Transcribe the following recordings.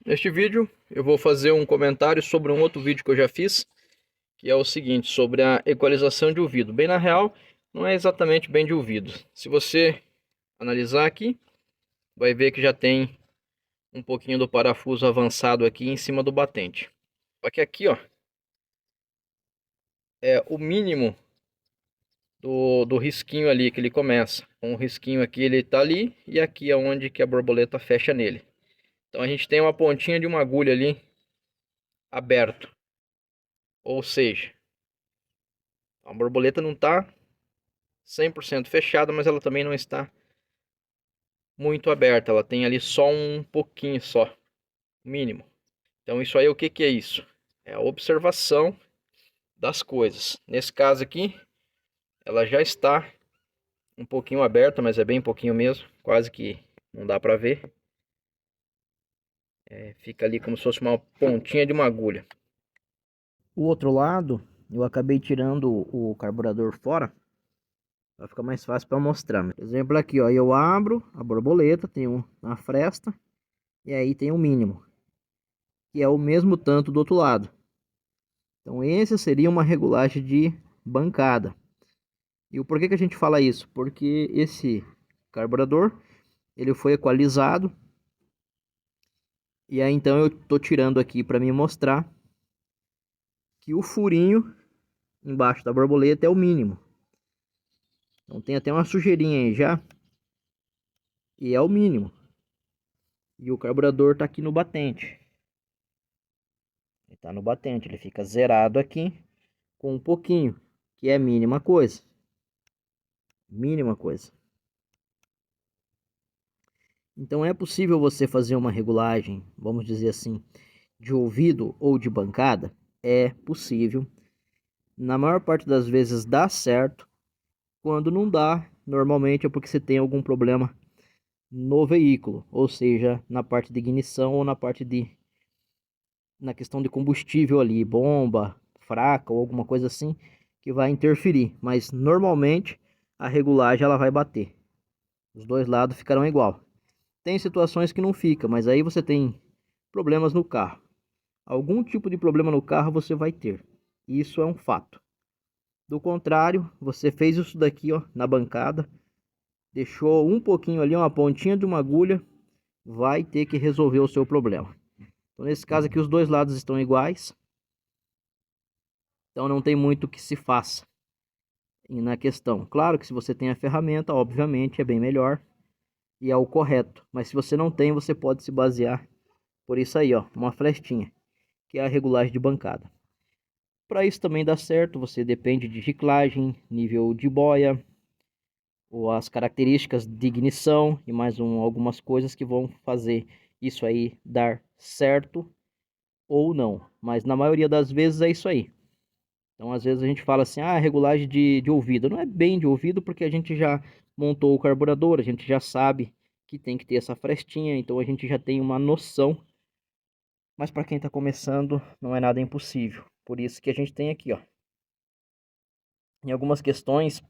Neste vídeo eu vou fazer um comentário sobre um outro vídeo que eu já fiz, que é o seguinte, sobre a equalização de ouvido. Bem, na real, não é exatamente bem de ouvido. Se você analisar aqui, vai ver que já tem um pouquinho do parafuso avançado aqui em cima do batente. Só que aqui, ó, é o mínimo do risquinho ali que ele começa. Com o risquinho aqui ele tá ali, e aqui é onde que a borboleta fecha nele. Então a gente tem uma pontinha de uma agulha ali aberto. Ou seja, a borboleta não está 100% fechada, mas ela também não está muito aberta. Ela tem ali só um pouquinho só, mínimo. Então isso aí, o que que é isso? É a observação das coisas. Nesse caso aqui, ela já está um pouquinho aberta, mas é bem pouquinho mesmo. Quase que não dá para ver. Fica ali como se fosse uma pontinha de uma agulha. O outro lado, eu acabei tirando o carburador fora. Vai ficar mais fácil para mostrar. Por exemplo, aqui, ó, eu abro a borboleta, tem uma fresta, e aí tem o mínimo, que é o mesmo tanto do outro lado. Então, esse seria uma regulagem de bancada. E o porquê que a gente fala isso? Porque esse carburador, ele foi equalizado, e aí então eu tô tirando aqui para me mostrar que o furinho embaixo da borboleta é o mínimo. Então tem até uma sujeirinha aí já, e é o mínimo. E o carburador tá aqui no batente. Ele tá no batente, ele fica zerado aqui com um pouquinho, que é a mínima coisa. Mínima coisa. Então é possível você fazer uma regulagem, vamos dizer assim, de ouvido ou de bancada? É possível. Na maior parte das vezes dá certo. Quando não dá, normalmente é porque você tem algum problema no veículo, ou seja, na parte de ignição ou na questão de combustível ali, bomba fraca ou alguma coisa assim que vai interferir, mas normalmente a regulagem ela vai bater. Os dois lados ficarão igual. Tem situações que não fica, mas aí você tem problemas no carro. Algum tipo de problema no carro você vai ter. Isso é um fato. Do contrário, você fez isso daqui, ó, na bancada, deixou um pouquinho ali, uma pontinha de uma agulha, vai ter que resolver o seu problema. Então, nesse caso aqui, os dois lados estão iguais. Então, não tem muito que se faça na questão. Claro que se você tem a ferramenta, obviamente, é bem melhor e é o correto. Mas se você não tem, você pode se basear por isso aí, ó, uma flechinha, que é a regulagem de bancada. Para isso também dá certo, você depende de reciclagem, nível de boia, ou as características de ignição e mais algumas coisas que vão fazer isso aí dar certo ou não. Mas na maioria das vezes é isso aí. Então às vezes a gente fala assim, ah, regulagem de ouvido. Não é bem de ouvido porque a gente já montou o carburador, a gente já sabe que tem que ter essa frestinha, então a gente já tem uma noção. Mas para quem está começando, não é nada impossível. Por isso que a gente tem aqui, ó, em algumas questões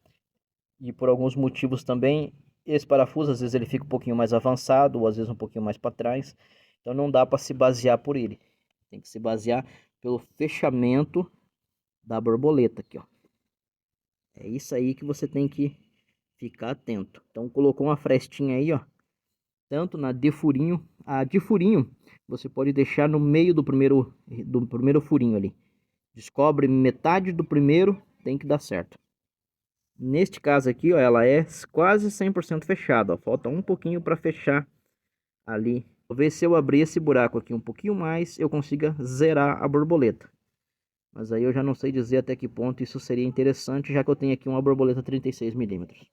e por alguns motivos também, esse parafuso às vezes ele fica um pouquinho mais avançado ou às vezes um pouquinho mais para trás. Então não dá para se basear por ele. Tem que se basear pelo fechamento da borboleta aqui, ó. É isso aí que você tem que ficar atento. Então colocou uma frestinha aí, ó, tanto na de furinho, a de furinho você pode deixar no meio do primeiro furinho ali. Descobre metade do primeiro, tem que dar certo. Neste caso aqui, ó, ela é quase 100% fechada, ó. Falta um pouquinho para fechar ali. Vou ver se eu abrir esse buraco aqui um pouquinho mais, eu consiga zerar a borboleta. Mas aí eu já não sei dizer até que ponto isso seria interessante, já que eu tenho aqui uma borboleta 36 milímetros.